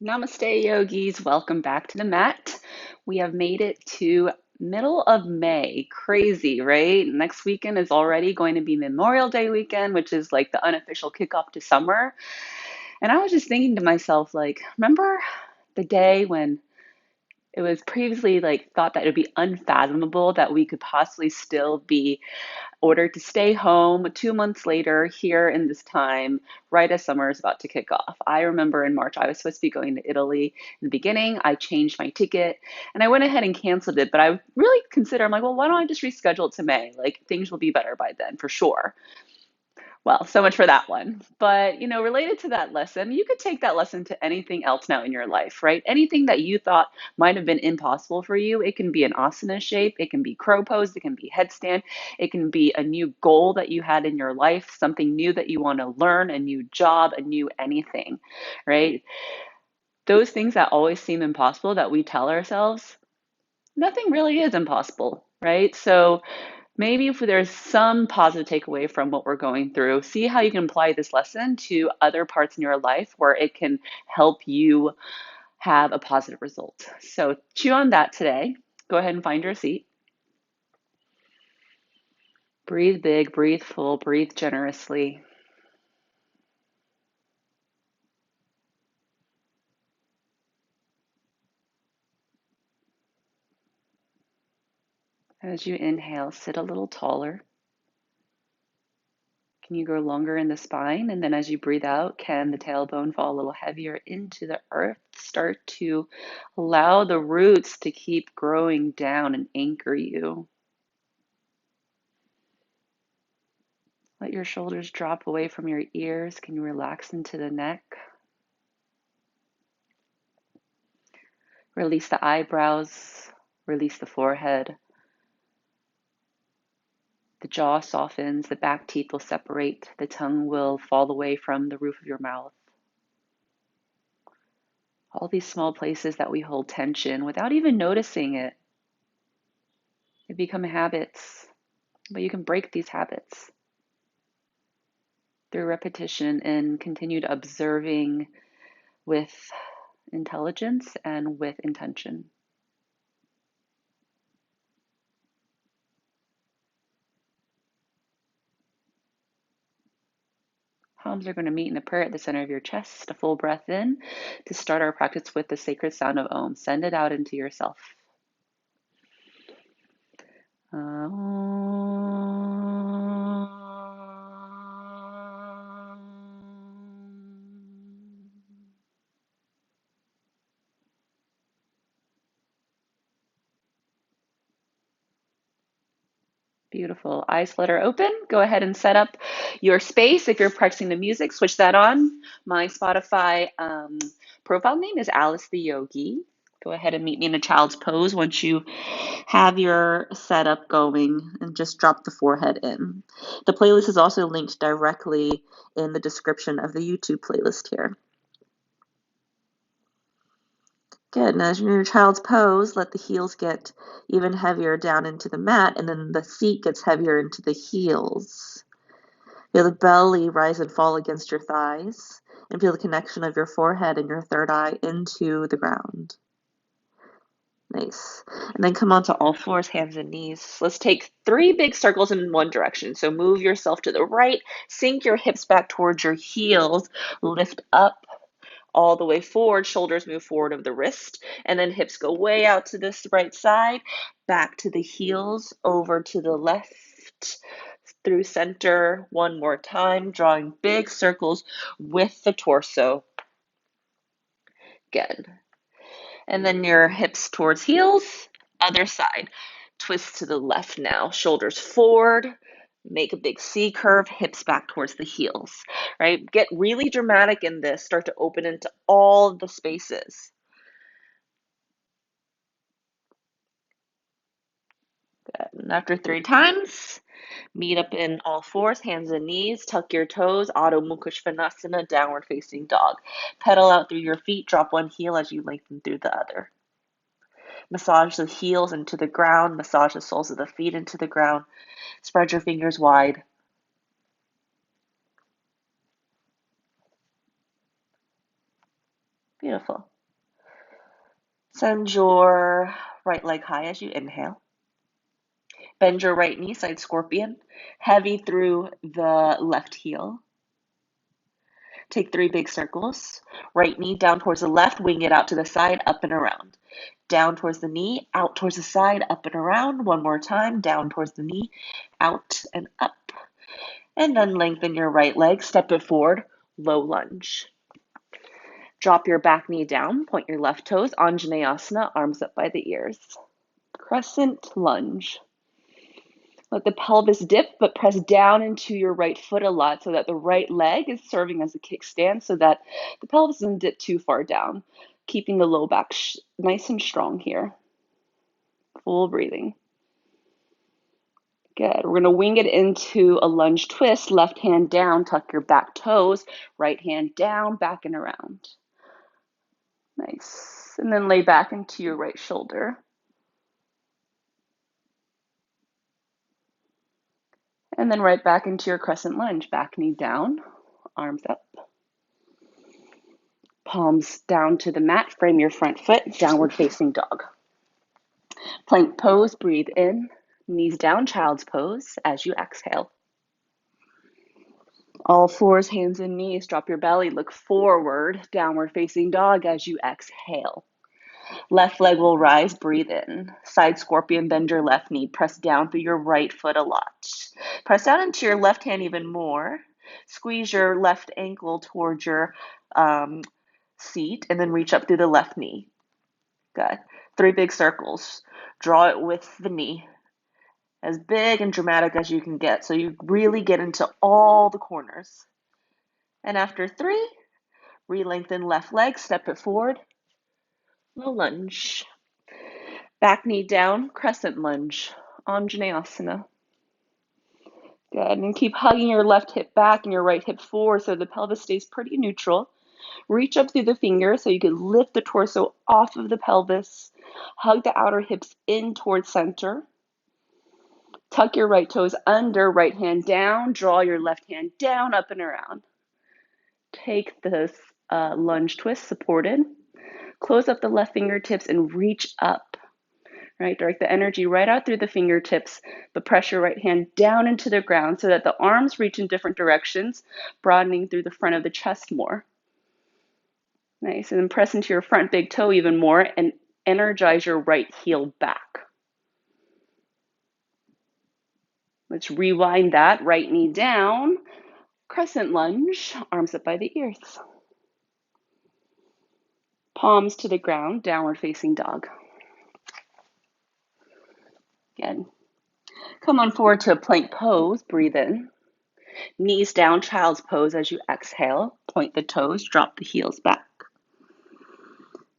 Namaste, yogis. Welcome back to the mat. We have made it to middle of May. Crazy, right? Next weekend is already going to be Memorial Day weekend, which is like the unofficial kickoff to summer. And I was just thinking to myself, like, remember the day when it was previously like thought that it would be unfathomable that we could possibly still be ordered to stay home 2 months later here in this time, right as summer is about to kick off. I remember in March, I was supposed to be going to Italy in the beginning. I changed my ticket and I went ahead and canceled it. But I really consider, I'm like, well, why don't I just reschedule it to May? Like things will be better by then for sure. Well, so much for that one. But, related to that lesson, you could take that lesson to anything else now in your life, right? Anything that you thought might have been impossible for you. It can be an asana shape, it can be crow pose, it can be headstand, it can be a new goal that you had in your life, something new that you want to learn, a new job, a new anything, right? Those things that always seem impossible that we tell ourselves, nothing really is impossible, right? So maybe if there's some positive takeaway from what we're going through, see how you can apply this lesson to other parts in your life where it can help you have a positive result. So chew on that today. Go ahead and find your seat. Breathe big, breathe full, breathe generously. As you inhale, sit a little taller. Can you go longer in the spine? And then as you breathe out, can the tailbone fall a little heavier into the earth? Start to allow the roots to keep growing down and anchor you. Let your shoulders drop away from your ears. Can you relax into the neck? Release the eyebrows. Release the forehead. The jaw softens. The back teeth will separate. The tongue will fall away from the roof of your mouth. All these small places that we hold tension without even noticing it. They become habits, but you can break these habits through repetition and continued observing with intelligence and with intention. Palms are going to meet in a prayer at the center of your chest. A full breath in to start our practice with the sacred sound of Om. Send it out into yourself. Beautiful. Eyes flutter open. Go ahead and set up your space. If you're practicing the music, switch that on. My Spotify profile name is Alice the Yogi. Go ahead and meet me in a child's pose once you have your setup going and just drop the forehead in. The playlist is also linked directly in the description of the YouTube playlist here. Good. Now, as you're in your child's pose, let the heels get even heavier down into the mat, and then the feet gets heavier into the heels. Feel the belly rise and fall against your thighs, and feel the connection of your forehead and your third eye into the ground. Nice. And then come onto all fours, hands and knees. Let's take 3 big circles in one direction. So move yourself to the right, sink your hips back towards your heels, lift up all the way forward, shoulders move forward of the wrist, and then hips go way out to this right side, back to the heels, over to the left, through center, one more time, drawing big circles with the torso. Good. And then your hips towards heels, other side. Twist to the left now, shoulders forward, make a big C curve, hips back towards the heels, right? Get really dramatic in this, start to open into all the spaces. Good. And after 3 times, meet up in all fours, hands and knees, tuck your toes, Adho Mukha Svanasana, downward facing dog. Pedal out through your feet, drop one heel as you lengthen through the other. Massage the heels into the ground, massage the soles of the feet into the ground. Spread your fingers wide. Beautiful. Send your right leg high as you inhale. Bend your right knee, side scorpion, heavy through the left heel. Take 3 big circles. Right knee down towards the left, wing it out to the side, up and around. Down towards the knee, out towards the side, up and around. One more time, down towards the knee, out and up. And then lengthen your right leg, step it forward, low lunge. Drop your back knee down, point your left toes, Anjaneyasana, arms up by the ears. Crescent lunge. Let the pelvis dip, but press down into your right foot a lot so that the right leg is serving as a kickstand so that the pelvis doesn't dip too far down, keeping the low back nice and strong here. Full breathing. Good. We're going to wing it into a lunge twist. Left hand down, tuck your back toes. Right hand down, back and around. Nice. And then lay back into your right shoulder. And then right back into your crescent lunge. Back knee down, arms up. Palms down to the mat. Frame your front foot. Downward facing dog. Plank pose. Breathe in. Knees down, child's pose as you exhale. All fours, hands and knees. Drop your belly. Look forward. Downward facing dog as you exhale. Left leg will rise, breathe in. Side scorpion, bend your left knee. Press down through your right foot a lot. Press down into your left hand even more. Squeeze your left ankle towards your seat and then reach up through the left knee. Good. 3 big circles. Draw it with the knee. As big and dramatic as you can get. So you really get into all the corners. And after 3, re-lengthen left leg, step it forward. Low lunge. Back knee down, crescent lunge, Anjaneyasana. Good, and keep hugging your left hip back and your right hip forward so the pelvis stays pretty neutral. Reach up through the fingers so you can lift the torso off of the pelvis. Hug the outer hips in towards center. Tuck your right toes under, right hand down. Draw your left hand down, up and around. Take this lunge twist, supported. Close up the left fingertips and reach up. Right, direct the energy right out through the fingertips, but press your right hand down into the ground so that the arms reach in different directions, broadening through the front of the chest more. Nice, and then press into your front big toe even more and energize your right heel back. Let's rewind that, right knee down, crescent lunge, arms up by the ears. Palms to the ground, downward facing dog. Again. Come on forward to a plank pose, breathe in. Knees down, child's pose as you exhale. Point the toes, drop the heels back.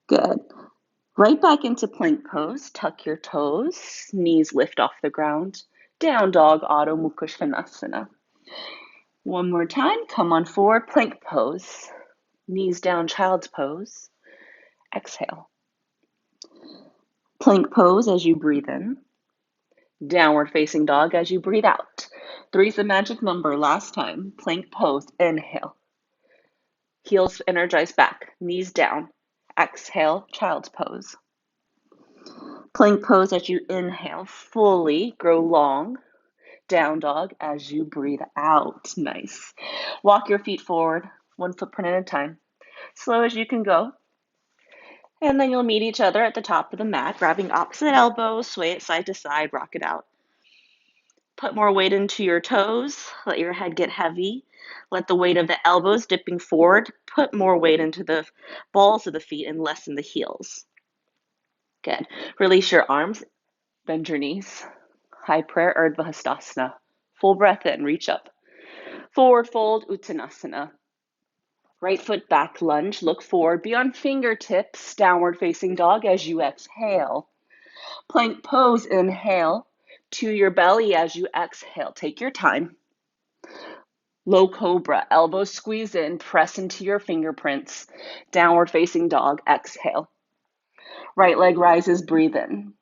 Good. Right back into plank pose. Tuck your toes, knees lift off the ground. Down dog, Adho Mukha Svanasana. One more time. Come on forward, plank pose. Knees down, child's pose. Exhale. Plank pose as you breathe in. Downward facing dog as you breathe out. 3 is the magic number. Last time. Plank pose. Inhale. Heels energized back. Knees down. Exhale. Child's pose. Plank pose as you inhale. Fully grow long. Down dog as you breathe out. Nice. Walk your feet forward. 1 footprint at a time. Slow as you can go. And then you'll meet each other at the top of the mat, grabbing opposite elbows, sway it side to side, rock it out. Put more weight into your toes. Let your head get heavy. Let the weight of the elbows dipping forward. Put more weight into the balls of the feet and less in the heels. Good. Release your arms. Bend your knees. High prayer, Urdhva Hastasana. Full breath in, reach up. Forward fold, Uttanasana. Right foot back lunge, look forward beyond fingertips, downward facing dog as you exhale. Plank pose, inhale to your belly as you exhale. Take your time. Low cobra, elbows squeeze in, press into your fingerprints. Downward facing dog, exhale. Right leg rises, breathe in.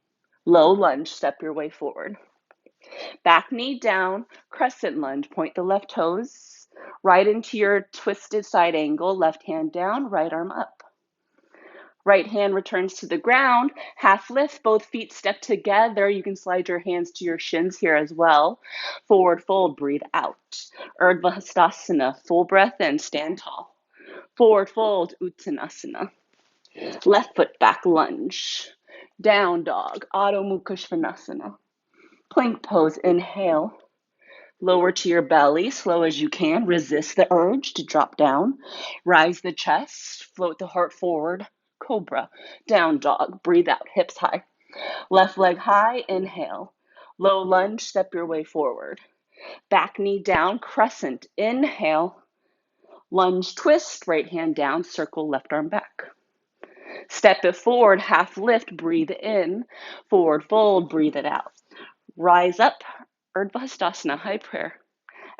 Low lunge, step your way forward. Back knee down, crescent lunge, point the left toes right into your twisted side angle, left hand down, right arm up. Right hand returns to the ground. Half lift, both feet step together. You can slide your hands to your shins here as well. Forward fold, breathe out. Urdhva Hastasana, full breath in, stand tall. Forward fold, Uttanasana. Left foot back lunge. Down dog, Adho Mukha Svanasana. Plank pose, inhale. Lower to your belly, slow as you can. Resist the urge to drop down. Rise the chest, float the heart forward. Cobra, down dog, breathe out, hips high. Left leg high, inhale. Low lunge, step your way forward. Back knee down, crescent, inhale. Lunge twist, right hand down, circle left arm back. Step it forward, half lift, breathe in. Forward fold, breathe it out. Rise up, Urdhva Hastasana, high prayer.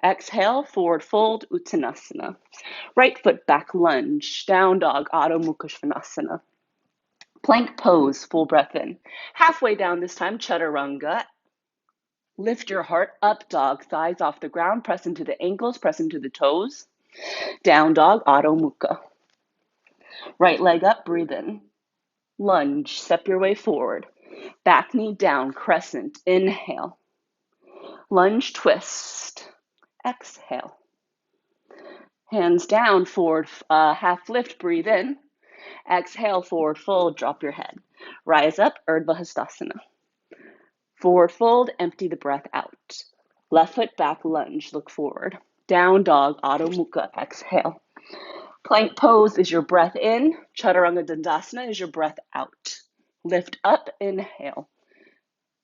Exhale, forward fold, Uttanasana. Right foot back lunge, down dog, Adho Mukha Svanasana. Plank pose, full breath in. Halfway down this time, Chaturanga. Lift your heart, up dog, thighs off the ground, press into the ankles, press into the toes. Down dog, Adho Mukha. Right leg up, breathe in. Lunge, step your way forward. Back knee down, crescent, inhale. Lunge, twist, exhale. Hands down, forward, half lift, breathe in. Exhale, forward fold, drop your head. Rise up, Urdhva Hastasana. Forward fold, empty the breath out. Left foot back lunge, look forward. Down dog, Adho Mukha, exhale. Plank pose is your breath in. Chaturanga Dandasana is your breath out. Lift up, inhale.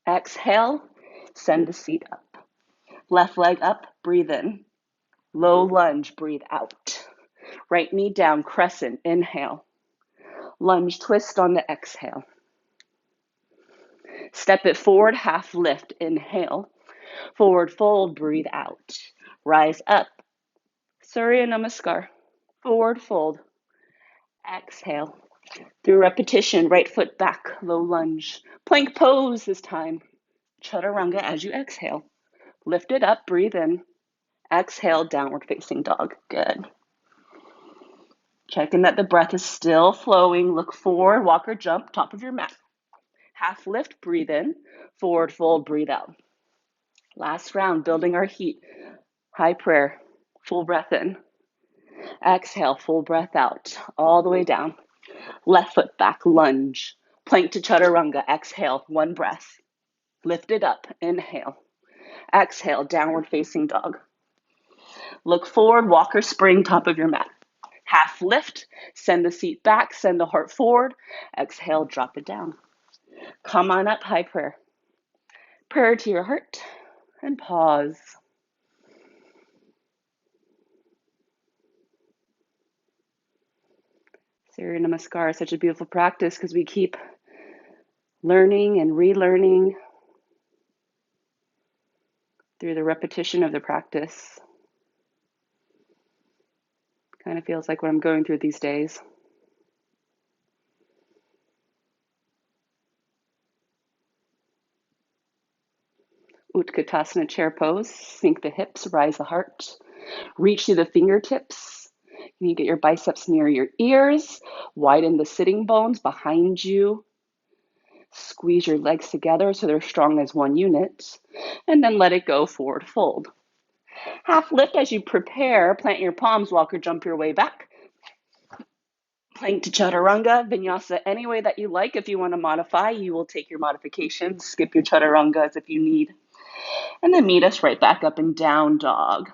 Exhale, send the seat up. Left leg up, breathe in. Low lunge, breathe out. Right knee down, crescent, inhale. Lunge twist on the exhale. Step it forward, half lift, inhale. Forward fold, breathe out. Rise up, Surya Namaskar. Forward fold, exhale. Through repetition, right foot back, low lunge. Plank pose this time. Chaturanga as you exhale. Lift it up, breathe in. Exhale, downward facing dog. Good. Checking that the breath is still flowing. Look forward, walk or jump, top of your mat. Half lift, breathe in. Forward fold, breathe out. Last round, building our heat. High prayer, full breath in. Exhale, full breath out, all the way down. Left foot back, lunge. Plank to chaturanga, exhale, one breath. Lift it up, inhale. Exhale, downward facing dog. Look forward, walk or spring, top of your mat. Half lift, send the seat back, send the heart forward. Exhale, drop it down. Come on up, high prayer. Prayer to your heart, and pause. Surya Namaskar is such a beautiful practice because we keep learning and relearning through the repetition of the practice. Kind of feels like what I'm going through these days. Utkatasana chair pose. Sink the hips, rise the heart. Reach through the fingertips. You get your biceps near your ears. Widen the sitting bones behind you. Squeeze your legs together so they're strong as one unit. And then let it go, forward fold. Half lift as you prepare. Plant your palms, walk or jump your way back. Plank to chaturanga, vinyasa any way that you like. If you want to modify, you will take your modifications. Skip your chaturangas if you need. And then meet us right back up in down dog.